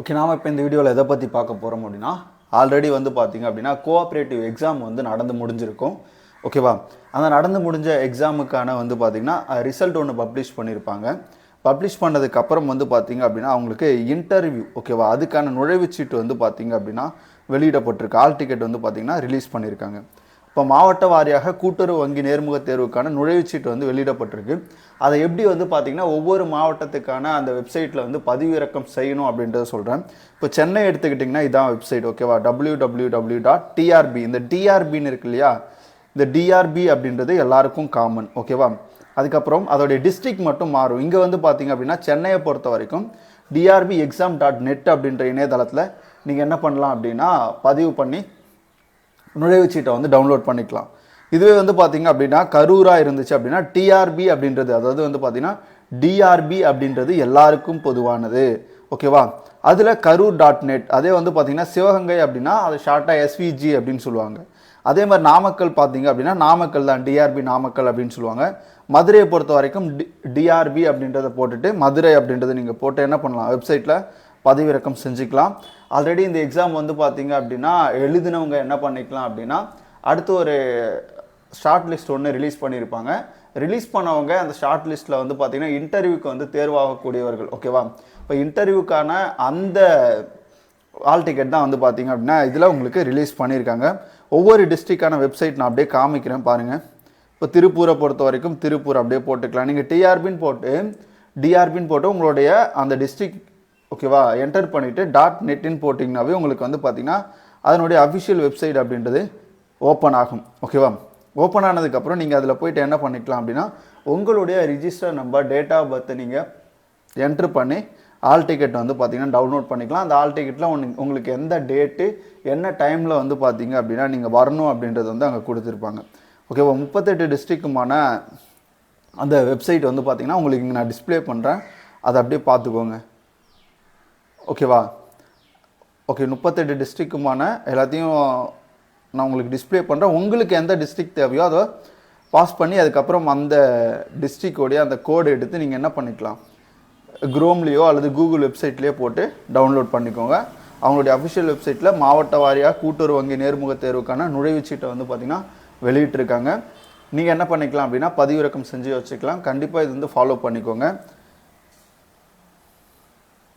Okay, நாம் இப்போ இந்த வீடியோவில் எதை பற்றி பார்க்க போகிறோம் அப்படின்னா, ஆல்ரெடி வந்து பார்த்திங்க அப்படின்னா கோஆப்ரேட்டிவ் எக்ஸாம் வந்து நடந்து முடிஞ்சிருக்கும். ஓகேவா? அந்த நடந்து முடிஞ்ச எக்ஸாமுக்கான வந்து பார்த்திங்கன்னா ரிசல்ட் ஒன்று பப்ளிஷ் பண்ணியிருப்பாங்க. பப்ளிஷ் பண்ணதுக்கப்புறம் வந்து பார்த்திங்க அப்படின்னா அவங்களுக்கு இன்டர்வியூ, ஓகேவா, அதுக்கான நுழைவுச்சீட்டு வந்து பார்த்திங்க அப்படின்னா வெளியிடப்பட்டிருக்கு. ஆல் டிக்கெட் வந்து பார்த்திங்கன்னா ரிலீஸ் பண்ணியிருக்காங்க. இப்போ மாவட்ட வாரியாக கூட்டுறவு வங்கி நேர்முக தேர்வுக்கான நுழைவுச்சீட்டு வந்து வெளியிடப்பட்டிருக்கு. அதை எப்படி வந்து பார்த்திங்கன்னா ஒவ்வொரு மாவட்டத்துக்கான அந்த வெப்சைட்டில் வந்து பதிவிறக்கம் செய்யணும் அப்படின்றத சொல்கிறேன். இப்போ சென்னை எடுத்துக்கிட்டிங்கன்னா இதான் வெப்சைட், ஓகேவா, www.trb. இந்த டிஆர்பின்னு இருக்கு இல்லையா, இந்த டிஆர்பி அப்படின்றது எல்லாருக்கும் காமன், ஓகேவா. அதுக்கப்புறம் அதோடைய டிஸ்ட்ரிக்ட் மட்டும் மாறும். இங்கே வந்து பார்த்திங்க அப்படின்னா சென்னையை பொறுத்த வரைக்கும் drb.exam.net அப்படின்ற இணையதளத்தில் நீங்கள் என்ன பண்ணலாம் அப்படின்னா பதிவு பண்ணி நுழைவுச்சீட்டை வந்து டவுன்லோட் பண்ணிக்கலாம். இதுவே வந்து பார்த்திங்க அப்படின்னா கரூராக இருந்துச்சு அப்படின்னா டிஆர்பி அப்படின்றது, அதாவது வந்து பார்த்திங்கன்னா டிஆர்பி அப்படின்றது எல்லாருக்கும் பொதுவானது, ஓகேவா. அதில் கரூர்.net. அதே வந்து பார்த்திங்கன்னா சிவகங்கை அப்படின்னா அது ஷார்ட்டாக எஸ்விஜி அப்படின்னு சொல்லுவாங்க. அதே மாதிரி நாமக்கல் பார்த்திங்க அப்படின்னா நாமக்கல் தான், டிஆர்பி நாமக்கல் அப்படின்னு சொல்லுவாங்க. மதுரையை பொறுத்த வரைக்கும் டிஆர்பி அப்படின்றத போட்டுட்டு மதுரை அப்படின்றத நீங்கள் போட்டு என்ன பண்ணலாம், வெப்சைட்டில் பதிவிறக்கம் செஞ்சுக்கலாம். ஆல்ரெடி இந்த எக்ஸாம் வந்து பார்த்திங்க அப்படின்னா எழுதினவங்க என்ன பண்ணிக்கலாம் அப்படின்னா அடுத்து ஒரு ஷார்ட் லிஸ்ட் ஒன்று ரிலீஸ் பண்ணியிருப்பாங்க. ரிலீஸ் பண்ணவங்க அந்த ஷார்ட் லிஸ்ட்டில் வந்து பார்த்திங்கன்னா இன்டர்வியூக்கு வந்து தேர்வாகக்கூடியவர்கள், ஓகேவா. இப்போ இன்டர்வியூக்கான அந்த ஆல் டிக்கெட் தான் வந்து பார்த்திங்க அப்படின்னா இதில் உங்களுக்கு ரிலீஸ் பண்ணியிருக்காங்க. ஒவ்வொரு டிஸ்ட்ரிக்டான வெப்சைட் நான் அப்படியே காமிக்கிறேன் பாருங்கள். இப்போ திருப்பூரை பொறுத்த வரைக்கும் திருப்பூர் அப்படியே போட்டுக்கலாம். நீங்கள் டிஆர்பின்னு போட்டு உங்களுடைய அந்த டிஸ்ட்ரிக்ட், ஓகேவா, என்டர் பண்ணிவிட்டு .netன்னு போட்டிங்கனாவே உங்களுக்கு வந்து பார்த்திங்கன்னா அதனுடைய அஃபிஷியல் வெப்சைட் அப்படின்றது ஓப்பன் ஆகும், ஓகேவா. ஓப்பன் ஆனதுக்கப்புறம் நீங்கள் அதில் போய்ட்டு என்ன பண்ணிக்கலாம் அப்படின்னா உங்களுடைய ரிஜிஸ்டர் நம்பர், டேட் ஆஃப் பர்த்தை நீங்கள் என்ட்ரு பண்ணி ஆல் டிக்கெட் வந்து பார்த்திங்கன்னா டவுன்லோட் பண்ணிக்கலாம். அந்த ஆல் டிக்கெட்டில் உங்களுக்கு எந்த டேட்டு என்ன டைமில் வந்து பார்த்திங்க அப்படின்னா நீங்கள் வரணும் அப்படின்றது வந்து அங்கே கொடுத்துருப்பாங்க, ஓகேவா. 38 டிஸ்ட்ரிக்குமான அந்த வெப்சைட் வந்து பார்த்திங்கன்னா உங்களுக்கு இங்கே நான் டிஸ்பிளே பண்ணுறேன், அதை அப்படியே பார்த்துக்கோங்க, ஓகேவா. ஓகே, 38 டிஸ்ட்ரிக்குமான எல்லாத்தையும் நான் உங்களுக்கு டிஸ்பிளே பண்ணுறேன். உங்களுக்கு எந்த டிஸ்ட்ரிக்ட் தேவையோ அதை பாஸ் பண்ணி அதுக்கப்புறம் அந்த டிஸ்ட்ரிக்டோடைய அந்த கோடு எடுத்து நீங்கள் என்ன பண்ணிக்கலாம், குரோம்லேயோ அல்லது கூகுள் வெப்சைட்லேயோ போட்டு டவுன்லோட் பண்ணிக்கோங்க. அவங்களுடைய அஃபிஷியல் வெப்சைட்டில் மாவட்ட வாரியாக கூட்டுறவு வங்கி நேர்முக தேர்வுக்கான நுழைவுச்சீட்டை வந்து பார்த்திங்கன்னா வெளியிட்டிருக்காங்க. நீங்கள் என்ன பண்ணிக்கலாம் அப்படின்னா பதிவிறக்கம் செஞ்சு வச்சுக்கலாம். கண்டிப்பாக இது வந்து ஃபாலோ பண்ணிக்கோங்க.